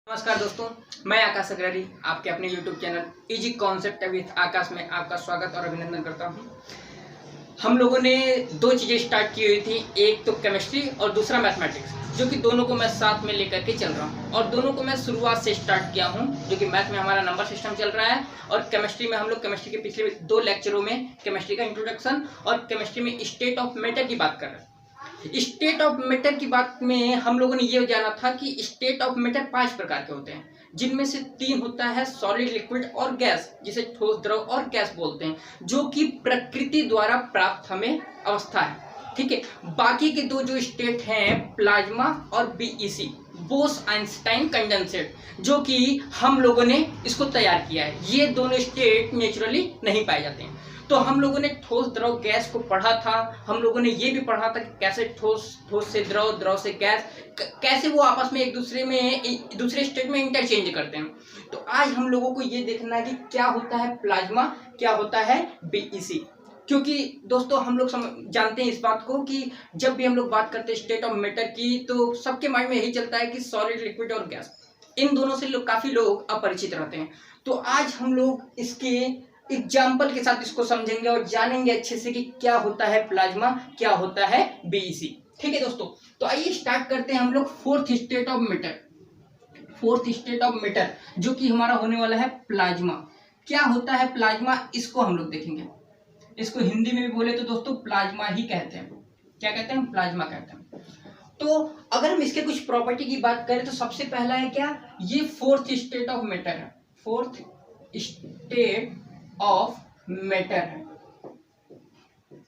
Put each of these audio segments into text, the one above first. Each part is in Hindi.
नमस्कार दोस्तों, मैं आकाश अग्रवाल आपके अपने YouTube channel easy concept with Akash में आपका स्वागत और अभिनंदन करता हूं। हम लोगों ने दो चीज़ें स्टार्ट की हुई थी, एक तो केमिस्ट्री और दूसरा मैथमेटिक्स, जो कि दोनों को मैं साथ में लेकर के चल रहा हूं और दोनों को मैं शुरुआत से स्टार्ट किया हूं। जो कि मैथ में हमारा नंबर सिस्टम चल रहा है और केमिस्ट्री में हम लोग केमिस्ट्री के पिछले दो लेक्चरों में केमिस्ट्री का इंट्रोडक्शन और केमिस्ट्री में स्टेट ऑफ मैटर की बात कर रहे हैं। स्टेट ऑफ मैटर की बात में हम लोगों ने ये जाना था कि स्टेट ऑफ मैटर 5 प्रकार के होते हैं, जिनमें से 3 होता है सॉलिड, लिक्विड और गैस, जिसे ठोस, द्रव और गैस बोलते हैं, जो कि प्रकृति द्वारा प्राप्त हमें अवस्था है। ठीक है, बाकी के दो जो स्टेट हैं प्लाज्मा और बीईसी, बोस-आइंस्टाइन कंडेंसेट, जो कि हम लोगों ने इसको तैयार किया है। ये दोनों स्टेट नेचुरली नहीं पाए जाते हैं। तो हम लोगों ने ठोस, द्रव, गैस को पढ़ा था। हम लोगों ने ये भी पढ़ा था कि कैसे ठोस से द्रव, द्रव से गैस, कैसे वो आपस में एक दूसरे स्टेट में इंटरचेंज करते हैं। तो आज हम लोगों को ये देखना है कि क्या होता है प्लाज्मा, क्या होता है बीईसी। क्योंकि दोस्तों हम लोग जानते हैं इस बात को कि जब भी हम लोग बात करते हैं स्टेट ऑफ मैटर की, तो सबके माइंड में यही चलता है कि सॉलिड, लिक्विड और गैस, इन दोनों से काफी लोग अपरिचित रहते हैं। तो आज हम लोग इसके एग्जाम्पल के साथ इसको समझेंगे और जानेंगे अच्छे से कि क्या होता है प्लाज्मा, क्या होता है बीईसी। ठीक है दोस्तों, तो आइए स्टार्ट करते हैं हम लोग fourth state of matter. Fourth state of matter जो कि हमारा होने वाला है प्लाज्मा। क्या होता है प्लाज्मा, इसको हम लोग देखेंगे। इसको हिंदी में भी बोले तो दोस्तों प्लाज्मा ही कहते हैं। क्या कहते हैं? प्लाज्मा कहते हैं। तो अगर हम इसके कुछ प्रॉपर्टी की बात करें तो सबसे पहला है क्या, ये फोर्थ स्टेट ऑफ मैटर है। फोर्थ स्टेट ऑफ मैटर है,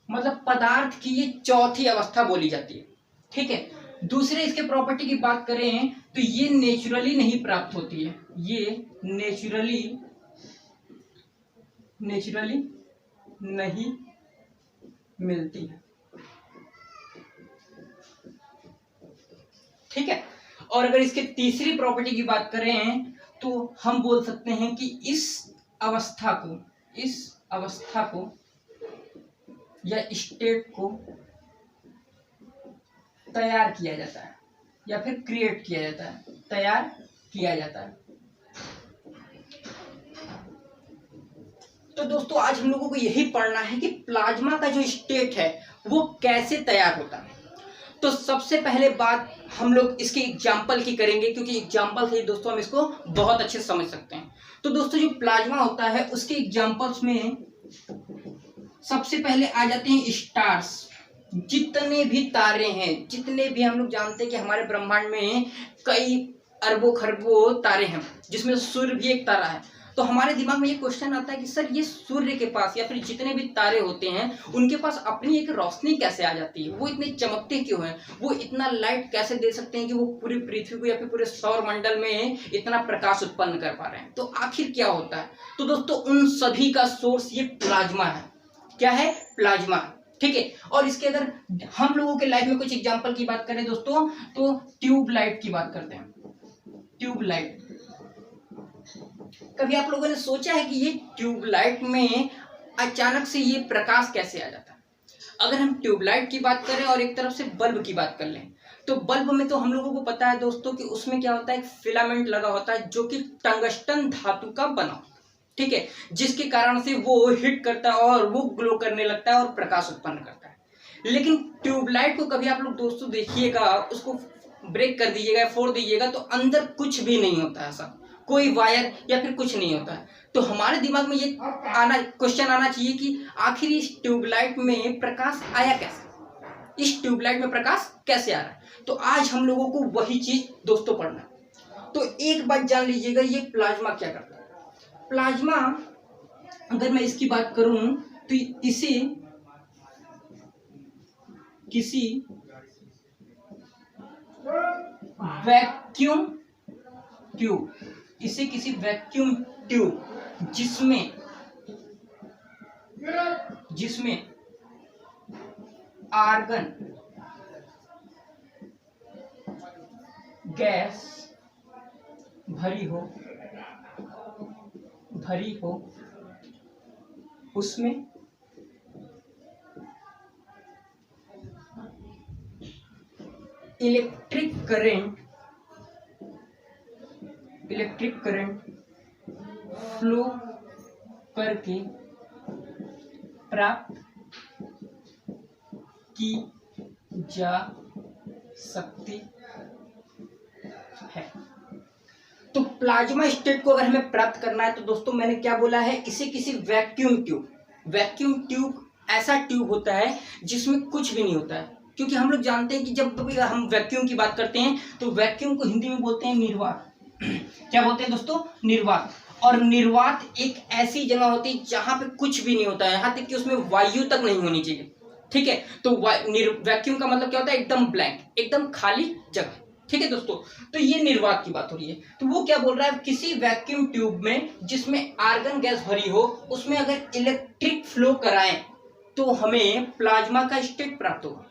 मतलब पदार्थ की ये चौथी अवस्था बोली जाती है। ठीक है, दूसरे इसके प्रॉपर्टी की बात करें तो ये नेचुरली नहीं प्राप्त होती है। ये नेचुरली नहीं मिलती है। ठीक है, और अगर इसके तीसरी प्रॉपर्टी की बात करें तो हम बोल सकते हैं कि इस अवस्था को या स्टेट को तैयार किया जाता है या फिर क्रिएट किया जाता है, तैयार किया जाता है। तो दोस्तों आज हम लोगों को यही पढ़ना है कि प्लाज्मा का जो स्टेट है वो कैसे तैयार होता है। तो सबसे पहले बात हम लोग इसके एग्जाम्पल की करेंगे, क्योंकि एग्जाम्पल से दोस्तों हम इसको बहुत अच्छे से समझ सकते हैं। तो दोस्तों जो प्लाज्मा होता है उसके एग्जाम्पल्स में सबसे पहले आ जाते हैं स्टार्स। जितने भी तारे हैं, जितने भी हम लोग जानते हैं कि हमारे ब्रह्मांड में कई अरबों खरबों तारे हैं, जिसमें सूर्य भी एक तारा है। तो हमारे दिमाग में ये क्वेश्चन आता है कि सर ये सूर्य के पास या फिर जितने भी तारे होते हैं उनके पास अपनी एक रोशनी कैसे आ जाती है, वो इतने चमकते क्यों हैं, वो इतना लाइट कैसे दे सकते हैं कि वो पूरी पृथ्वी को या फिर पूरे सौर मंडल में इतना प्रकाश उत्पन्न कर पा रहे हैं। तो आखिर क्या होता है? तो दोस्तों उन सभी का सोर्स ये प्लाज्मा है। क्या है? प्लाज्मा। ठीक है, और इसके अगर हम लोगों के लाइफ में कुछ एग्जाम्पल की बात करें दोस्तों तो ट्यूबलाइट की बात करते हैं। ट्यूबलाइट, कभी आप लोगों ने सोचा है कि ये ट्यूबलाइट में अचानक से ये प्रकाश कैसे आ जाता है? अगर हम ट्यूबलाइट की बात करें और एक तरफ से बल्ब की बात कर लें तो बल्ब में तो हम लोगों को पता है दोस्तों कि उसमें क्या होता है, एक फिलामेंट लगा होता है जो कि टंगस्टन धातु का बना, ठीक है, जिसके कारण से वो हिट करता है और वो ग्लो करने लगता है और प्रकाश उत्पन्न करता है। लेकिन ट्यूबलाइट को कभी आप लोग दोस्तों देखिएगा, उसको ब्रेक कर दीजिएगा, फोड़ दीजिएगा तो अंदर कुछ भी नहीं होता है, ऐसा कोई वायर या फिर कुछ नहीं होता है। तो हमारे दिमाग में ये क्वेश्चन आना चाहिए कि आखिर इस ट्यूबलाइट में प्रकाश आया कैसे, इस ट्यूबलाइट में प्रकाश कैसे आ रहा है। तो आज हम लोगों को वही चीज दोस्तों पढ़ना है। तो एक बात जान लीजिएगा, ये प्लाज्मा क्या करता है। प्लाज्मा अगर मैं इसकी बात करूं तो इसे किसी वैक्यूम ट्यूब, इसे किसी वैक्यूम ट्यूब जिसमें आर्गन गैस भरी हो उसमें electric current electric current flow करके प्राप्त की जा सकती है। तो प्लाज्मा स्टेट को अगर हमें प्राप्त करना है तो दोस्तों मैंने क्या बोला है, इसे किसी वैक्यूम ट्यूब ऐसा ट्यूब होता है जिसमें कुछ भी नहीं होता है, क्योंकि हम लोग जानते हैं कि जब भी हम वैक्यूम की बात करते हैं तो वैक्यूम को हिंदी में बोलते हैं निर्वात। क्या बोलते हैं दोस्तों, निर्वात। और निर्वात एक ऐसी जगह होती है जहां पे कुछ भी नहीं होता है, यहां तक कि उसमें वायु तक नहीं होनी चाहिए। ठीक है, तो वैक्यूम का मतलब क्या होता है, एकदम ब्लैंक, एकदम खाली जगह। ठीक है दोस्तों, तो ये निर्वात की बात हो रही है। तो वो क्या बोल रहा है, किसी वैक्यूम ट्यूब में जिसमें आर्गन गैस भरी हो, उसमें अगर इलेक्ट्रिक फ्लो कराएं तो हमें प्लाज्मा का स्टेट प्राप्त होगा।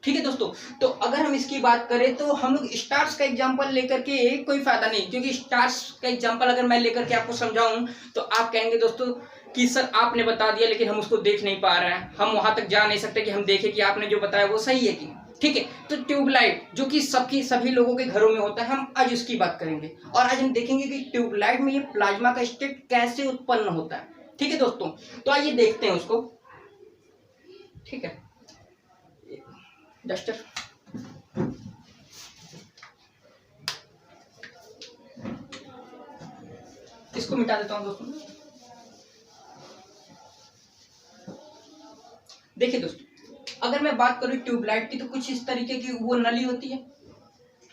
ठीक है दोस्तों, तो अगर हम इसकी बात करें तो हम लोग स्टार्स का एग्जांपल लेकर के कोई फायदा नहीं, क्योंकि स्टार्स का एग्जांपल अगर मैं लेकर के आपको समझाऊं तो आप कहेंगे दोस्तों कि सर आपने बता दिया लेकिन हम उसको देख नहीं पा रहे हैं, हम वहां तक जा नहीं सकते कि हम देखें कि आपने जो बताया वो सही है कि। ठीक है, तो ट्यूबलाइट जो कि सभी लोगों के घरों में होता है, हम आज उसकी बात करेंगे और आज हम देखेंगे कि ट्यूबलाइट में ये प्लाज्मा का स्टेट कैसे उत्पन्न होता है। ठीक है दोस्तों, तो आइए देखते हैं उसको। ठीक है, डस्टर इसको मिटा देता हूं दोस्तों। देखिए दोस्तों, अगर मैं बात करूं ट्यूबलाइट की तो कुछ इस तरीके की वो नली होती है,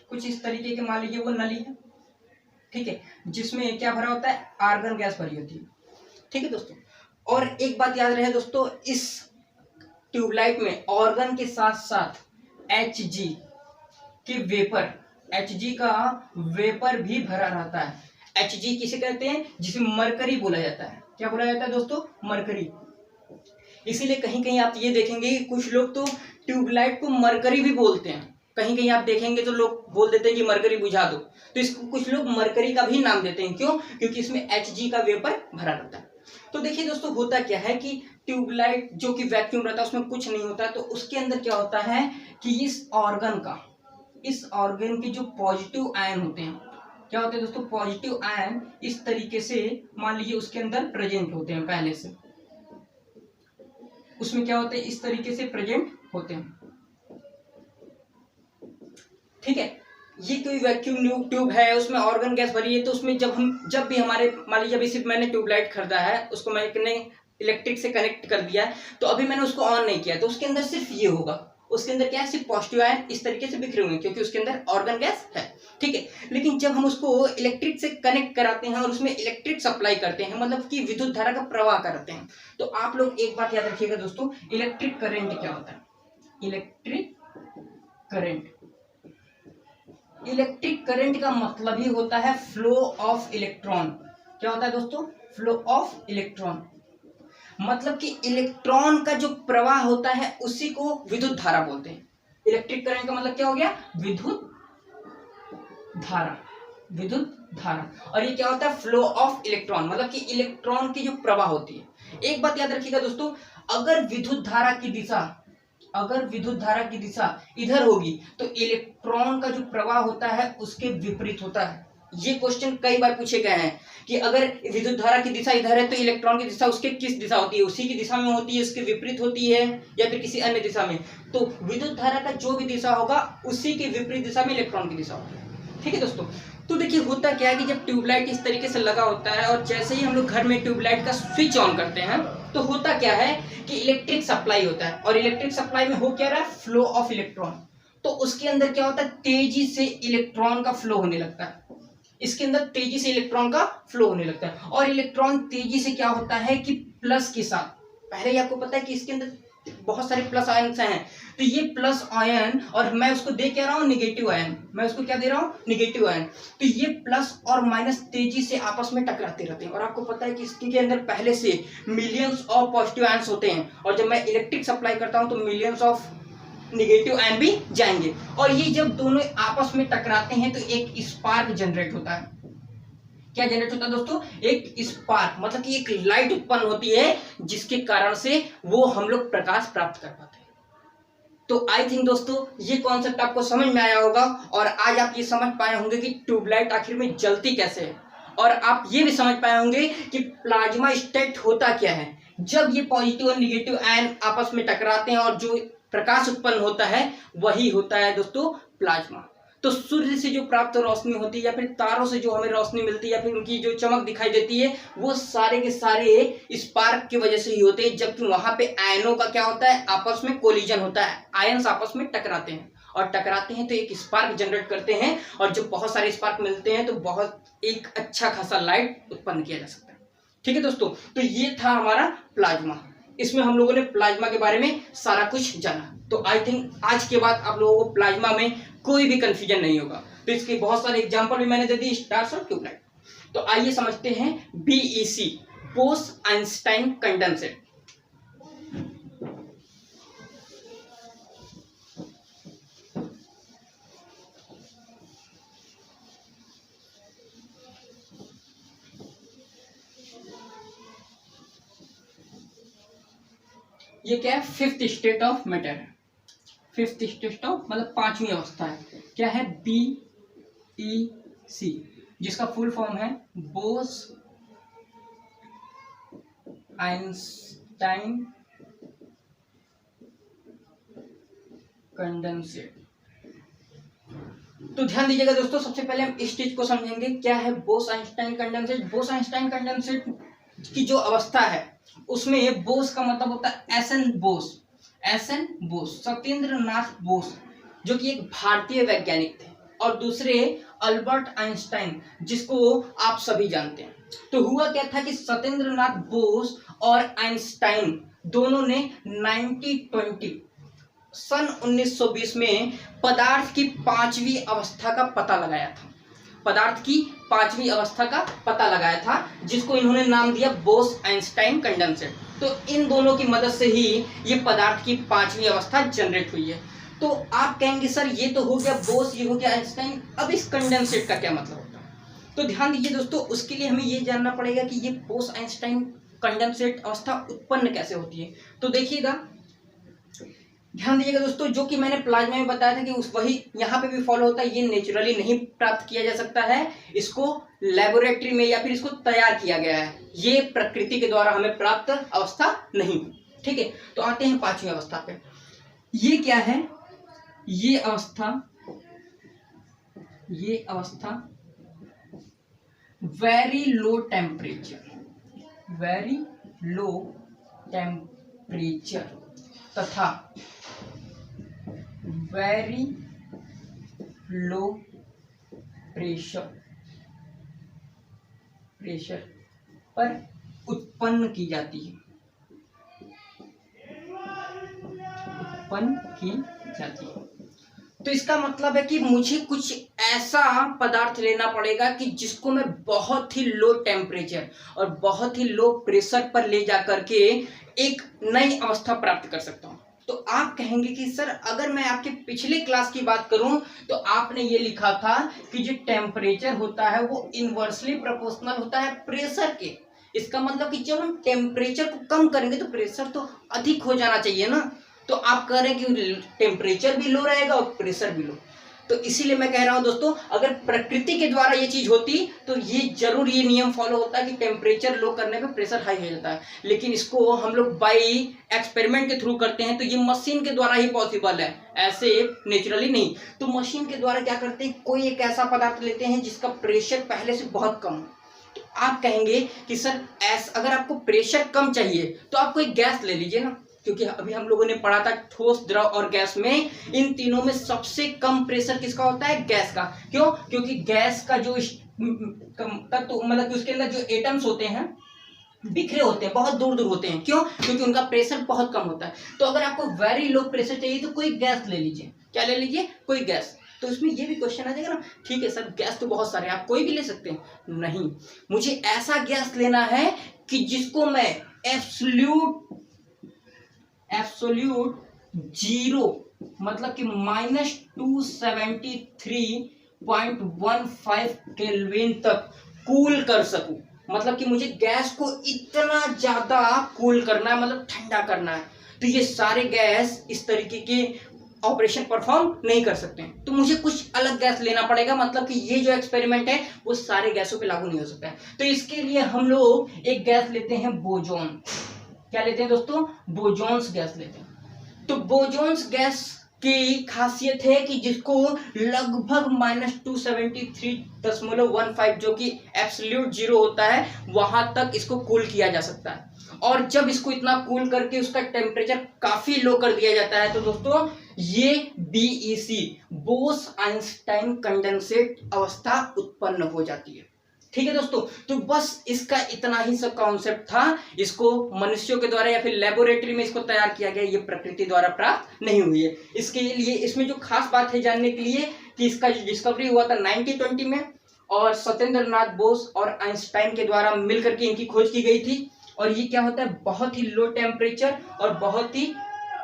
कुछ इस तरीके के मान लीजिए वो नली है। ठीक है, जिसमें क्या भरा होता है, आर्गन गैस भरी होती है। ठीक है दोस्तों, और एक बात याद रहे दोस्तों, इस ट्यूबलाइट में ऑर्गन के साथ साथ Hg के वेपर, Hg का वेपर भी भरा रहता है। Hg किसे कहते हैं, जिसे मरकरी बोला जाता है। क्या बोला जाता है दोस्तों, मरकरी। इसीलिए कहीं कहीं आप ये देखेंगे कि कुछ लोग तो ट्यूबलाइट को मरकरी भी बोलते हैं, कहीं कहीं आप देखेंगे तो लोग बोल देते हैं कि मरकरी बुझा दो, तो इसको कुछ लोग मरकरी का भी नाम देते हैं। क्यों, क्योंकि इसमें Hg का वेपर भरा रहता है। तो देखिए दोस्तों, होता क्या है कि ट्यूबलाइट जो कि वैक्यूम रहता है उसमें कुछ नहीं होता है, तो उसके अंदर क्या होता है कि इस ऑर्गन के जो पॉजिटिव आयन होते हैं, क्या होते हैं दोस्तों, पॉजिटिव आयन इस तरीके से मान लीजिए उसके अंदर प्रेजेंट होते हैं, पहले से उसमें क्या होते हैं, इस तरीके से प्रेजेंट होते हैं। ठीक है, ये कोई वैक्यूम ट्यूब है, उसमें ऑर्गन गैस भरी है, तो उसमें जब भी हमारे मान लीजिए अभी सिर्फ मैंने ट्यूबलाइट खरीदा है, उसको मैंने इलेक्ट्रिक से कनेक्ट कर दिया है, तो अभी मैंने उसको ऑन नहीं किया, तो उसके अंदर सिर्फ ये होगा, उसके अंदर क्या है, सिर्फ पॉजिटिव आयन इस तरीके से बिखरे हुए हैं, क्योंकि उसके अंदर ऑर्गन गैस है। ठीक है, लेकिन जब हम उसको इलेक्ट्रिक से कनेक्ट कराते हैं और उसमें इलेक्ट्रिक सप्लाई करते हैं, मतलब कि विद्युत धारा का प्रवाह करते हैं, तो आप लोग एक बात याद रखिएगा दोस्तों, इलेक्ट्रिक करंट क्या होता है, इलेक्ट्रिक करंट का मतलब ही होता है फ्लो ऑफ इलेक्ट्रॉन। क्या होता है दोस्तों, फ्लो ऑफ इलेक्ट्रॉन, मतलब कि इलेक्ट्रॉन का जो प्रवाह होता है उसी को विद्युत धारा बोलते हैं। इलेक्ट्रिक करंट का मतलब क्या हो गया, विद्युत धारा। और ये क्या होता है, फ्लो ऑफ इलेक्ट्रॉन, मतलब कि इलेक्ट्रॉन की जो प्रवाह होती है। एक बात याद रखिएगा दोस्तों, अगर विद्युत धारा की दिशा इधर होगी तो इलेक्ट्रॉन का जो प्रवाह होता है उसके विपरीत होता है। ये क्वेश्चन कई बार पूछे गए हैं कि अगर विद्युत धारा की दिशा इधर है तो इलेक्ट्रॉन की दिशा उसके किस दिशा होती है, उसी की दिशा में होती है, उसके विपरीत होती है, या फिर किसी अन्य दिशा में। तो विद्युत धारा का जो भी दिशा होगा उसी के विपरीत दिशा में इलेक्ट्रॉन की दिशा होती है। ठीक है दोस्तों, तो देखिए होता क्या है कि जब ट्यूबलाइट इस तरीके से लगा होता है और जैसे ही हम लोग घर में ट्यूबलाइट का स्विच ऑन करते हैं तो होता क्या है कि इलेक्ट्रिक सप्लाई होता है, और इलेक्ट्रिक सप्लाई में हो क्या रहा है, फ्लो ऑफ इलेक्ट्रॉन। तो उसके अंदर क्या होता है, तेजी से इलेक्ट्रॉन का फ्लो होने लगता है, इसके अंदर तेजी से इलेक्ट्रॉन का फ्लो होने लगता है। और इलेक्ट्रॉन तेजी से क्या होता है कि प्लस के साथ, पहले ही आपको पता है कि इसके अंदर बहुत सारे प्लस आयन हैं, तो ये प्लस आयन, और मैं उसको दे क्या रहा हूं, निगेटिव आयन, मैं उसको क्या दे रहा हूं, निगेटिव आयन। तो ये प्लस और माइनस तेजी से आपस में टकराते रहते हैं, और आपको पता है कि इसके अंदर पहले से मिलियंस ऑफ पॉजिटिव आयन्स होते हैं, और जब मैं इलेक्ट्रिक सप्लाई करता हूं तो मिलियंस ऑफ निगेटिव आयन भी जाएंगे, और ये जब दोनों आपस में टकराते हैं तो एक स्पार्क जनरेट होता है। क्या जनरेट होता है दोस्तों, एक स्पार्क, मतलब कि एक लाइट उत्पन्न होती है जिसके कारण से वो हम लोग प्रकाश प्राप्त कर पाते हैं। तो आई थिंक दोस्तों ये कॉन्सेप्ट आपको समझ में आया होगा और आज आप ये समझ पाए होंगे कि ट्यूबलाइट आखिर में जलती कैसे है, और आप ये भी समझ पाए होंगे कि प्लाज्मा स्टेट होता क्या है। जब ये पॉजिटिव और निगेटिव आयन आपस में टकराते हैं और जो प्रकाश उत्पन्न होता है वही होता है दोस्तों प्लाज्मा। तो सूर्य से जो प्राप्त रोशनी होती है या फिर तारों से जो हमें रोशनी मिलती है या फिर उनकी जो चमक दिखाई देती है वो सारे के सारे स्पार्क की वजह से ही होते हैं, जबकि वहां पे आयनों का क्या होता है, आपस में कोलिजन होता है, आयन्स आपस में टकराते हैं और टकराते हैं तो एक स्पार्क जनरेट करते हैं और जब बहुत सारे स्पार्क मिलते हैं तो बहुत एक अच्छा खासा लाइट उत्पन्न किया जा सकता है। ठीक है दोस्तों, तो ये था हमारा प्लाज्मा। इसमें हम लोगों ने प्लाज्मा के बारे में सारा कुछ जाना। तो आई थिंक आज के बाद आप लोगों को प्लाज्मा में कोई भी कंफ्यूजन नहीं होगा। तो इसके बहुत सारे एग्जांपल भी मैंने दे दिए, स्टार्स और ट्यूबलाइट। तो आइए समझते हैं बीईसी, बोस-आइंस्टाइन कंडेंसेट। ये क्या है, फिफ्थ स्टेट ऑफ मैटर है। फिफ्थ स्टेट ऑफ मतलब पांचवी अवस्था है। क्या है, बीईसी, जिसका फुल फॉर्म है बोस आइंस्टाइन कंडेंसेट। तो ध्यान दीजिएगा दोस्तों, सबसे पहले हम इस चीज को समझेंगे क्या है Bose Einstein condensate. Bose Einstein condensate की जो अवस्था है उसमें बोस का मतलब होता है एसएन बोस। एसएन बोस, सत्येंद्र नाथ बोस, जो कि एक भारतीय वैज्ञानिक थे, और दूसरे अल्बर्ट आइंस्टाइन, जिसको आप सभी जानते हैं। तो हुआ क्या था कि सत्येंद्र नाथ बोस और आइंस्टाइन दोनों ने 1920 सन 1920 में पदार्थ की पांचवी अवस्था का पता लगाया था। पदार्थ की पांचवी अवस्था का पता लगाया था, जिसको इन्होंने नाम दिया बोस आइंस्टाइन कंडेंसेट। तो इन दोनों की मदद से ही ये पदार्थ की पांचवी अवस्था जनरेट हुई है। तो आप कहेंगे सर ये तो हो गया बोस, ये हो गया आइंस्टाइन, अब इस कंडेंसेट का क्या मतलब होता है। तो ध्यान दीजिए दोस्तों, उसके लिए हमें ये जानना पड़ेगा कि ये बोस आइंस्टाइन कंडेंसेट अवस्था उत्पन्न कैसे होती है। तो देखिएगा, ध्यान दीजिएगा दोस्तों, जो कि मैंने प्लाज्मा में बताया था कि उस वही यहाँ पे भी फॉलो होता है। ये नेचुरली नहीं प्राप्त किया जा सकता है, इसको लेबोरेटरी में या फिर इसको तैयार किया गया है। ये प्रकृति के द्वारा हमें प्राप्त अवस्था नहीं। ठीक है, तो आते हैं पांचवी अवस्था पे। ये क्या है, ये अवस्था वेरी लो टेम्परेचर तथा वेरी लो प्रेशर पर उत्पन्न की जाती है। तो इसका मतलब है कि मुझे कुछ ऐसा पदार्थ लेना पड़ेगा कि जिसको मैं बहुत ही लो टेम्परेचर और बहुत ही लो प्रेशर पर ले जा करके एक नई अवस्था प्राप्त कर सकता हूं। तो आप कहेंगे कि सर अगर मैं आपके पिछले क्लास की बात करूं तो आपने ये लिखा था कि जो टेम्परेचर होता है वो इनवर्सली प्रोपोर्शनल होता है प्रेशर के। इसका मतलब कि जब हम टेम्परेचर को कम करेंगे तो प्रेशर तो अधिक हो जाना चाहिए ना। तो आप कह रहे हैं कि टेम्परेचर भी लो रहेगा और प्रेशर भी लो। तो इसीलिए मैं कह रहा हूं दोस्तों, अगर प्रकृति के द्वारा ये चीज होती तो ये जरूर ये नियम फॉलो होता है कि टेम्परेचर लो करने पे प्रेशर हाई हो जाता है। लेकिन इसको हम लोग बाई एक्सपेरिमेंट के थ्रू करते हैं, तो ये मशीन के द्वारा ही पॉसिबल है, ऐसे नेचुरली नहीं। तो मशीन के द्वारा क्या करते हैं, कोई एक ऐसा पदार्थ लेते हैं जिसका प्रेशर पहले से बहुत कम हो। तो आप कहेंगे कि सर अगर आपको प्रेशर कम चाहिए तो आप कोई गैस ले लीजिए ना, क्योंकि अभी हम लोगों ने पढ़ा था ठोस, द्रव और गैस में इन तीनों में सबसे कम प्रेशर किसका होता है, गैस का। क्यों? क्योंकि गैस का जो तत्व मतलब कि उसके अंदर जो एटम्स होते हैं बिखरे होते हैं, बहुत दूर दूर होते हैं। क्यों? क्योंकि उनका प्रेशर बहुत कम होता है। तो अगर आपको वेरी लो प्रेशर चाहिए तो कोई गैस ले लीजिए। क्या ले लीजिए? कोई गैस। तो इसमें ये भी क्वेश्चन आ जाएगा ना, ठीक है सर गैस तो बहुत सारे आप कोई भी ले सकते हैं। नहीं, मुझे ऐसा गैस लेना है कि जिसको मैं एब्सोल्यूट जीरो मतलब कि -273.15 केल्विन तक कूल कर सकूं। मतलब कि मुझे गैस को इतना ज्यादा कूल करना है, मतलब ठंडा करना है। तो ये सारे गैस इस तरीके के ऑपरेशन परफॉर्म नहीं कर सकते हैं, तो मुझे कुछ अलग गैस लेना पड़ेगा। मतलब कि ये जो एक्सपेरिमेंट है वो सारे गैसों पे लागू नहीं हो सकता है। तो इसके लिए हम लोग एक गैस लेते हैं बोजोन। क्या लेते हैं दोस्तों? बोजोन्स गैस लेते हैं। तो बोजोन्स गैस की खासियत है कि जिसको लगभग -273.15 जो कि एब्सोल्यूट जीरो होता है वहां तक इसको कूल किया जा सकता है। और जब इसको इतना कूल करके उसका टेम्परेचर काफी लो कर दिया जाता है तो दोस्तों ये BEC बोस आइंस्टाइन कंडेंसेट अवस्था उत्पन्न हो जाती है। ठीक है दोस्तों, तो बस इसका इतना ही सब कॉन्सेप्ट था। इसको मनुष्यों के द्वारा या फिर लेबोरेटरी में इसको तैयार किया गया, ये प्रकृति द्वारा प्राप्त नहीं हुई है। इसके लिए इसमें जो खास बात है जानने के लिए कि इसका जो डिस्कवरी हुआ था 1920 में और सत्येंद्र नाथ बोस और आइंस्टाइन के द्वारा मिलकर के इनकी खोज की गई थी। और ये क्या होता है, बहुत ही लो टेम्परेचर और बहुत ही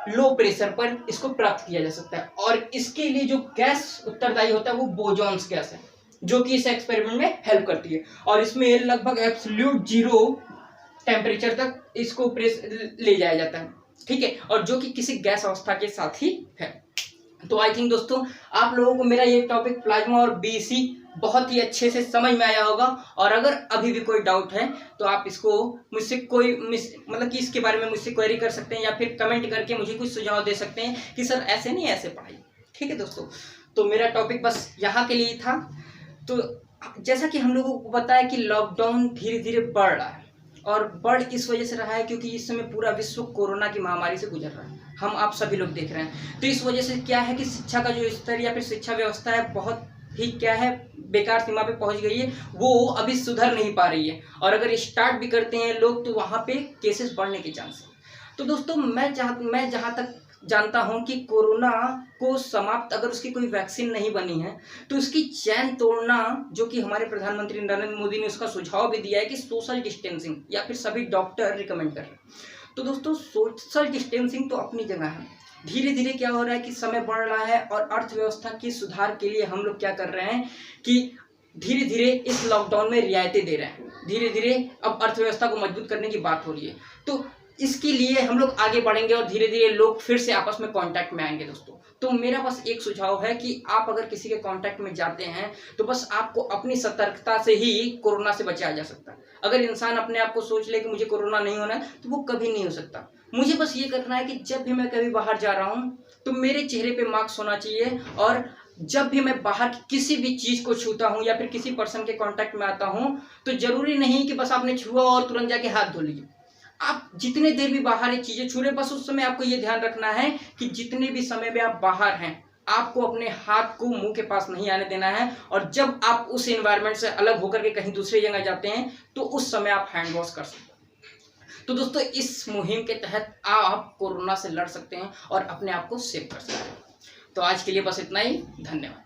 लो प्रेशर पर इसको प्राप्त किया जा सकता है। और इसके लिए जो गैस उत्तरदायी होता है वो बोजोन्स गैस है, जो कि इस एक्सपेरिमेंट में हेल्प करती है। और इसमें लगभग एब्सोल्यूट जीरो टेम्परेचर तक इसको ले जाया जाता है। ठीक है, और जो कि किसी गैस अवस्था के साथ ही है। तो आई थिंक दोस्तों आप लोगों को मेरा ये टॉपिक प्लाज्मा और BEC बहुत ही अच्छे से समझ में आया होगा। और अगर अभी भी कोई डाउट है तो आप इसको मुझसे मतलब कि इसके बारे में मुझसे क्वेरी कर सकते हैं या फिर कमेंट करके मुझे कुछ सुझाव दे सकते हैं कि सर ऐसे नहीं ऐसे पढ़ाइए। ठीक है दोस्तों, तो मेरा टॉपिक बस यहाँ के लिए था। तो जैसा कि हम लोगों को पता है कि लॉकडाउन धीरे धीरे बढ़ रहा है और बढ़ इस वजह से रहा है क्योंकि इस समय पूरा विश्व कोरोना की महामारी से गुजर रहा है। हम आप सभी लोग देख रहे हैं। तो इस वजह से क्या है कि शिक्षा का जो स्तर या फिर शिक्षा व्यवस्था है बहुत ही क्या है बेकार सीमा पे पहुंच गई है, वो अभी सुधर नहीं पा रही है। और अगर स्टार्ट भी करते हैं लोग तो वहाँ पे केसेस बढ़ने के चांस है। तो दोस्तों मैं जहाँ तक जानता हूं कि कोरोना को समाप्त अगर उसकी कोई वैक्सीन नहीं बनी है तो उसकी चैन तोड़ना, जो कि हमारे प्रधानमंत्री नरेंद्र मोदी ने उसका सुझाव भी दिया है कि सोशल डिस्टेंसिंग या फिर सभी डॉक्टर रिकमेंड कर रहे हैं। तो दोस्तों सोशल डिस्टेंसिंग तो अपनी जगह है। धीरे धीरे क्या हो रहा है कि समय बढ़ रहा है और अर्थव्यवस्था के सुधार के लिए हम लोग क्या कर रहे हैं कि धीरे धीरे इस लॉकडाउन में रियायतें दे रहे हैं। धीरे धीरे अब अर्थव्यवस्था को मजबूत करने की बात हो रही है। तो इसके लिए हम लोग आगे बढ़ेंगे और धीरे धीरे लोग फिर से आपस में कांटेक्ट में आएंगे दोस्तों। तो मेरा बस एक सुझाव है कि आप अगर किसी के कांटेक्ट में जाते हैं तो बस आपको अपनी सतर्कता से ही कोरोना से बचाया जा सकता है। अगर इंसान अपने आप को सोच ले कि मुझे कोरोना नहीं होना है तो वो कभी नहीं हो सकता। मुझे बस ये करना है कि जब भी मैं कभी बाहर जा रहा हूँ तो मेरे चेहरे पे मास्क होना चाहिए। और जब भी मैं बाहर किसी भी चीज को छूता हूँ या फिर किसी पर्सन के कांटेक्ट में आता हूँ तो जरूरी नहीं कि बस आपने छुआ और तुरंत जाके हाथ धो लीजिए। आप जितने देर भी बाहर ये चीजें छू रहे, बस उस समय आपको ये ध्यान रखना है कि जितने भी समय में आप बाहर हैं आपको अपने हाथ को मुंह के पास नहीं आने देना है। और जब आप उस एनवायरनमेंट से अलग होकर के कहीं दूसरी जगह जाते हैं तो उस समय आप हैंड वॉश कर सकते हैं। तो दोस्तों इस मुहिम के तहत आप कोरोना से लड़ सकते हैं और अपने आप को सेव कर सकते हैं। तो आज के लिए बस इतना ही। धन्यवाद।